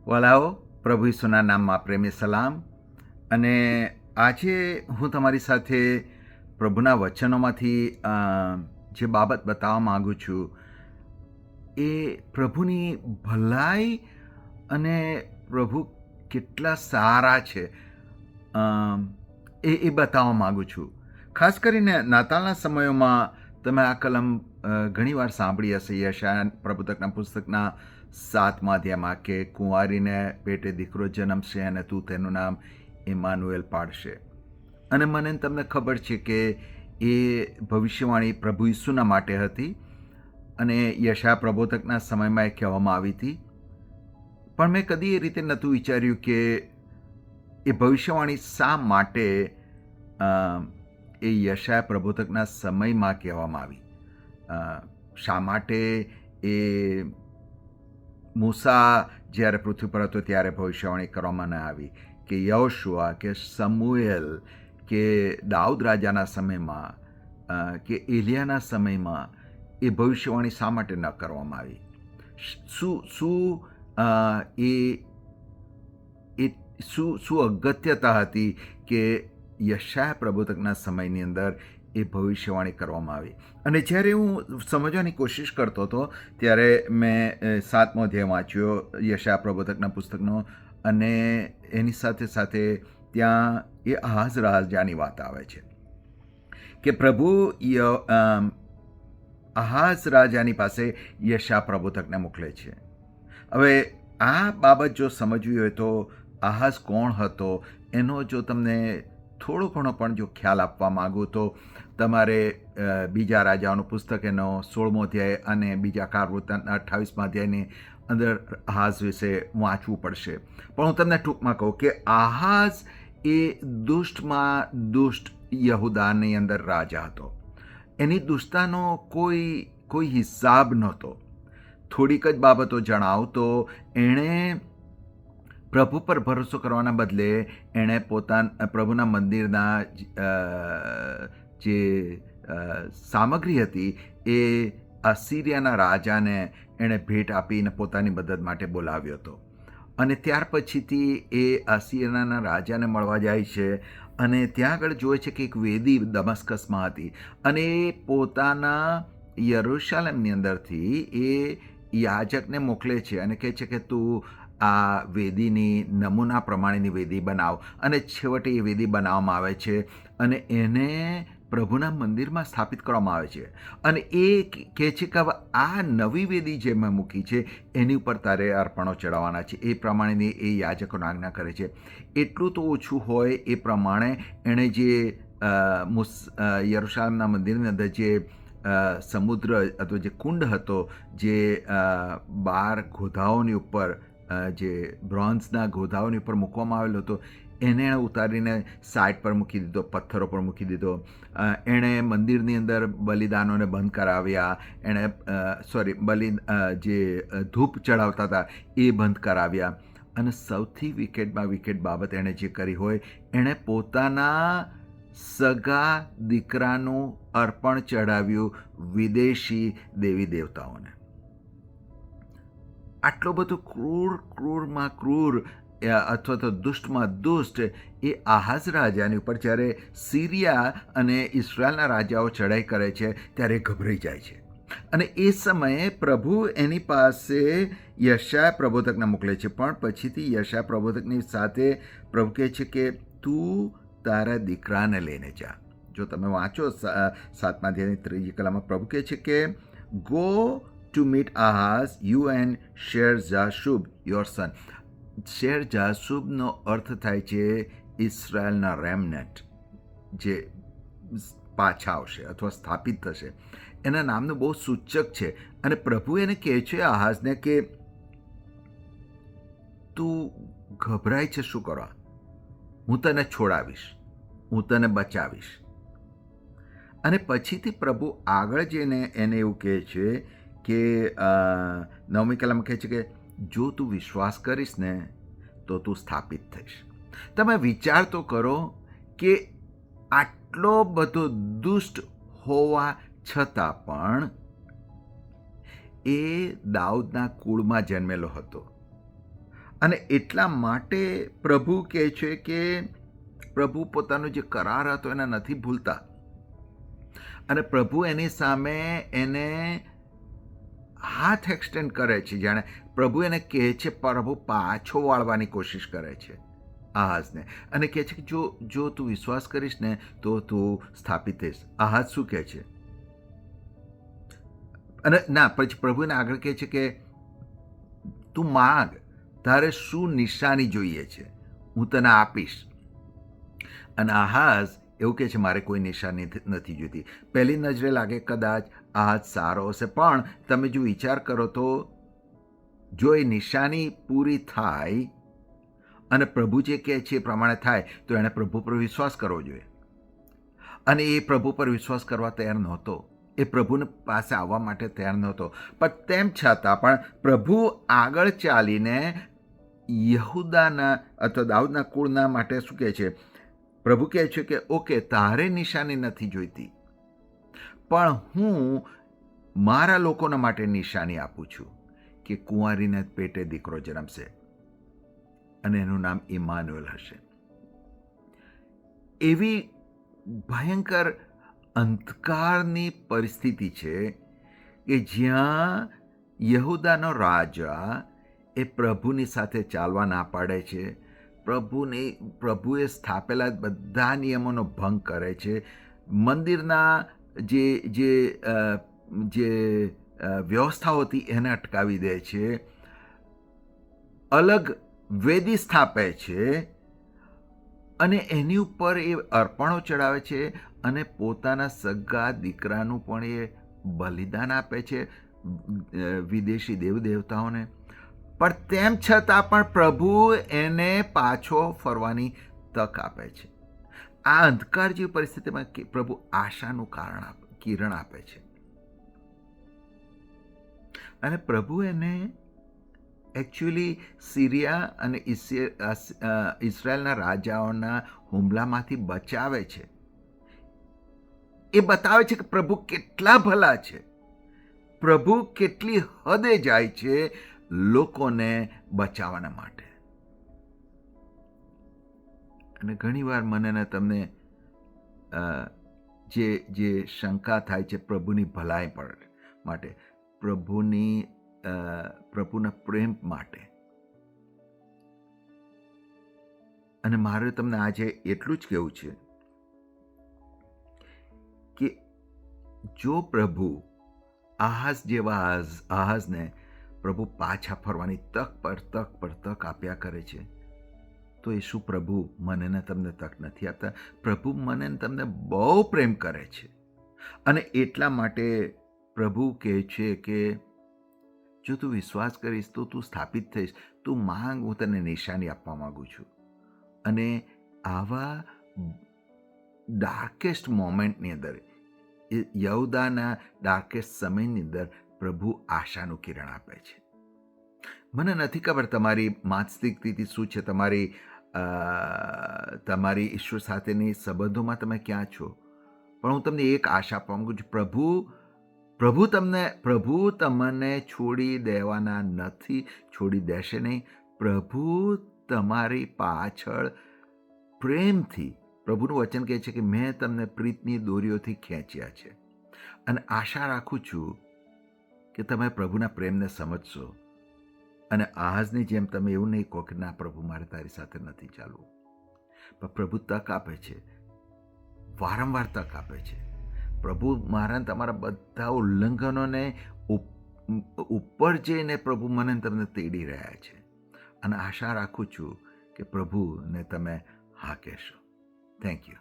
વલાઓ, પ્રભુ ઈસુના નામમાં પ્રેમી સલામ. અને આજે હું તમારી સાથે પ્રભુના વચનોમાંથી જે બાબત બતાવવા માગું છું એ પ્રભુની ભલાઈ અને પ્રભુ કેટલા સારા છે એ બતાવવા માગું છું. ખાસ કરીને નાતાલના સમયોમાં તમે આ કલમ ઘણીવાર સાંભળી હશે. યશાયા પ્રભુતકના પુસ્તકના 7મા અધ્યાયમાં કે કુંવારીને પેટે દીકરો જન્મશે અને તું તેનું નામ ઇમાનુએલ પાડશે. અને મને તમને ખબર છે કે એ ભવિષ્યવાણી પ્રભુ ઈસુના માટે હતી અને યશાયા પ્રબોધકના સમયમાં એ કહેવામાં આવી હતી. પણ મેં કદી એ રીતે નહોતું વિચાર્યું કે એ ભવિષ્યવાણી શા માટે એ યશાયા પ્રબોધકના સમયમાં કહેવામાં આવી. શા માટે એ મૂસા જ્યારે પૃથ્વી પર હતો ત્યારે ભવિષ્યવાણી કરવામાં ન આવી, કે યહોશુઆ કે સમુએલ કે દાઉદ રાજાના સમયમાં કે એલિયાના સમયમાં એ ભવિષ્યવાણી શા માટે ન કરવામાં આવી? શું અગત્યતા હતી કે યશાયા પ્રબોધકના સમયની અંદર એ ભવિષ્યવાણી કરવામાં આવી? અને જ્યારે હું સમજવાની કોશિશ કરતો હતો ત્યારે મેં 7મો અધ્યાય વાંચ્યો યશાયા પ્રબોધકના પુસ્તકનો, અને એની સાથે સાથે ત્યાં એ આહાઝ રાજાની વાત આવે છે કે પ્રભુ આહાઝ રાજાની પાસે યશાયા પ્રબોધકને મોકલે છે. હવે આ બાબત જો સમજવી હોય તો આહાઝ કોણ હતો એનો જો તમને થોડો ઘણો પણ જો ખ્યાલ આપવા માગું તો તમારે બીજા રાજાઓનું પુસ્તક એનો 16મો અધ્યાય અને બીજા કાળવૃત્તાંતના 28મા અધ્યાયની અંદર આહાઝ વિશે વાંચવું પડશે. પણ હું તમને ટૂંકમાં કહું કે આહાઝ એ દુષ્ટમાં દુષ્ટ યહુદાની અંદર રાજા હતો. એની દુષ્ટતાનો કોઈ હિસાબ નહોતો. થોડીક જ બાબતો જણાવું તો એણે પ્રભુ પર ભરોસો કરવાના બદલે એણે પ્રભુના મંદિરના જે સામગ્રી હતી એ અસીરિયાના રાજાને એણે ભેટ આપીને પોતાની મદદ માટે બોલાવ્યો હતો. અને ત્યાર પછીથી એ અસીરિયાના રાજાને મળવા જાય છે અને ત્યાં આગળ જોવે છે કે એક વેદી દમસ્કસમાં હતી અને એ પોતાના યરૂશલેમની અંદરથી એ યાજકને મોકલે છે અને કહે છે કે તું આ વેદીની નમૂના પ્રમાણેની વેદી બનાવ. અને છેવટે એ વેદી બનાવવામાં આવે છે અને એને પ્રભુના મંદિરમાં સ્થાપિત કરવામાં આવે છે. અને એ કહે છે કે હવે આ નવી વેદી જે મેં મૂકી છે એની ઉપર તારે અર્પણો ચડાવવાના છે. એ પ્રમાણેની એ યાજકોને આજ્ઞા કરે છે. એટલું તો ઓછું હોય એ પ્રમાણે એણે જે યરૂશલેમના મંદિરની અંદર જે સમુદ્ર અથવા જે કુંડ હતો જે 12 ગોધાઓની ઉપર જે બ્રોન્ઝના ગોધાઓની ઉપર મૂકવામાં આવેલો હતો એને ઉતારીને સાઈડ પર મૂકી દીધો, પથ્થરો પર મૂકી દીધો. એણે મંદિરની અંદર બલિદાનોને બંધ કરાવ્યા. એણે જે ધૂપ ચડાવતા હતા એ બંધ કરાવ્યા. અને સૌથી વિકેટ બાબત એણે જે કરી હોય, એણે પોતાના સગા દીકરાનું અર્પણ ચડાવ્યું વિદેશી દેવી દેવતાઓને. આટલો બધો ક્રૂરમાં ક્રૂર અથવા તો દુષ્ટમાં દુષ્ટ એ આહાઝ રાજાની ઉપર જ્યારે સિરિયા અને ઇઝરાયલના રાજાઓ ચડાઈ કરે છે ત્યારે ગભરાઈ જાય છે. અને એ સમયે પ્રભુ એની પાસે યશાયા પ્રબોધકને મોકલે છે. પણ પછીથી યશાયા પ્રબોધકની સાથે પ્રભુ કહે છે કે તું તારા દીકરાને લઈને જા. જો તમે વાંચો 7મા અધ્યાયની 3જી કલમમાં પ્રભુ કહે છે કે go to meet Ahaz, you and Shear-Jashub, your son. શેર-જાશુબનો અર્થ થાય છે ઇઝરાયલના રેમનેટ, જે પાછા આવશે અથવા સ્થાપિત થશે. એના નામનું બહુ સૂચક છે. અને પ્રભુ એને કહે છે આહાઝને કે તું ગભરાય છે શું કરવા? હું તને છોડાવીશ, હું તને બચાવીશ. અને પછીથી પ્રભુ આગળ જઈને એને એવું કહે છે કે 9મી કલમ કહે છે કે જો તું વિશ્વાસ કરીશ ને તો તું સ્થાપિત થઈશ. તમે વિચાર તો કરો કે આટલો બધો દુષ્ટ હોવા છતાં પણ એ દાઉદના કુળમાં જન્મેલો હતો અને એટલા માટે પ્રભુ કહે છે કે પ્રભુ પોતાનો જે કરાર હતો એને નથી ભૂલતા, અને પ્રભુ એની સામે એને હાથ એક્સટેન્ડ કરે છે, જાણે પ્રભુ એને કહે છે, પ્રભુ પાછો વાળવાની કોશિશ કરે છે આહાઝને, અને કહે છે કે જો તું વિશ્વાસ કરીશ ને તો તું સ્થાપિત થઈશ. આહાઝ શું કહે છે? અને ના, પછી પ્રભુ એને આગળ કહે છે કે તું માગ, તારે શું નિશાની જોઈએ છે, હું તને આપીશ. અને આહાઝ એવું કહે છે, મારે કોઈ નિશાની નથી જોઈતી. પહેલી નજરે લાગે કદાચ આહાઝ સારો હશે, પણ તમે જો વિચાર કરો તો જો એ નિશાની પૂરી થાય અને પ્રભુ જે કહે છે એ પ્રમાણે થાય તો એણે પ્રભુ પર વિશ્વાસ કરવો જોઈએ. અને એ પ્રભુ પર વિશ્વાસ કરવા તૈયાર નહોતો, એ પ્રભુને પાસે આવવા માટે તૈયાર નહોતો. પણ તેમ છતાં પણ પ્રભુ આગળ ચાલીને યહૂદાના અથવા દાઉદના કુળના માટે શું કહે છે? પ્રભુ કહે છે કે ઓકે, તારે નિશાની નથી જોઈતી, પણ હું મારા લોકોના માટે નિશાની આપું છું કે કુંવારીને પેટે દીકરો જન્મશે અને એનું નામ ઇમાનુએલ હશે. એવી ભયંકર અંધકારની પરિસ્થિતિ છે કે જ્યાં યહૂદાનો રાજા એ પ્રભુની સાથે ચાલવા ના પાડે છે, પ્રભુએ સ્થાપેલા બધા નિયમોનો ભંગ કરે છે, મંદિરના જે વ્યવસ્થાઓ હતી એને અટકાવી દે છે, અલગ વેદી સ્થાપે છે, અને એની ઉપર એ અર્પણો ચડાવે છે, અને પોતાના સગા દીકરાનું પણ એ બલિદાન આપે છે વિદેશી દેવદેવતાઓને. પણ તેમ છતાં પણ પ્રભુ એને પાછો ફરવાની તક આપે છે. આ અંધકાર જેવી પરિસ્થિતિમાં પ્રભુ આશાનું કિરણ આપે છે, અને પ્રભુ એને એકચ્યુઅલી સિરિયા અને ઇઝરાયલના રાજાઓના હુમલામાંથી બચાવે છે. એ બતાવે છે કે પ્રભુ કેટલા ભલા છે, પ્રભુ કેટલી હદે જાય છે લોકોને બચાવવાના માટે. અને ઘણીવાર મને ને તમને જે શંકા થાય છે પ્રભુની ભલાઈ માટે, પ્રભુના પ્રેમ માટે. અને મારે તમને આજે એટલું જ કહેવું છે કે જો પ્રભુ આહાઝ જેવા આહાઝને પ્રભુ પાછા ફરવાની તક પર તક આપ્યા કરે છે, તો એ શું પ્રભુ મને ને તમને તક નથી આપતા? પ્રભુ મને ને તમને બહુ પ્રેમ કરે છે, અને એટલા માટે પ્રભુ કહે છે કે જો તું વિશ્વાસ કરીશ તો તું સ્થાપિત થઈશ, તું માંગ, હું તને નિશાની આપવા માંગુ છું. અને આવા ડાર્કેસ્ટ મોમેન્ટની અંદર, યહૂદાના ડાર્કેસ્ટ સમયની અંદર પ્રભુ આશાનું કિરણ આપે છે. મને નથી ખબર તમારી માનસિક સ્થિતિ શું છે, તમારી ઈશ્વર સાથેની સંબંધોમાં તમે ક્યાં છો, પણ હું તમને એક આશા આપવા માંગુ છું, પ્રભુ તમને છોડી દેવાના નથી, છોડી દેશે નહીં. પ્રભુ તમારી પાછળ પ્રેમથી, પ્રભુનું વચન કહે છે કે મેં તમને પ્રીતની દોરીઓથી ખેંચ્યા છે. અને આશા રાખું છું કે તમે પ્રભુના પ્રેમને સમજશો, અને આહાઝની જેમ તમે એવું નહીં કહો કે ના પ્રભુ, મારે તારી સાથે નથી ચાલવું. પણ પ્રભુ તક આપે છે, વારંવાર તક આપે છે. પ્રભુ મારા તમારા બધા ઉલ્લંઘનોને ઉપર જઈને પ્રભુ મને તમને તેડી રહ્યા છે, અને આશા રાખું છું કે પ્રભુને તમે હા કહેશો. Thank you.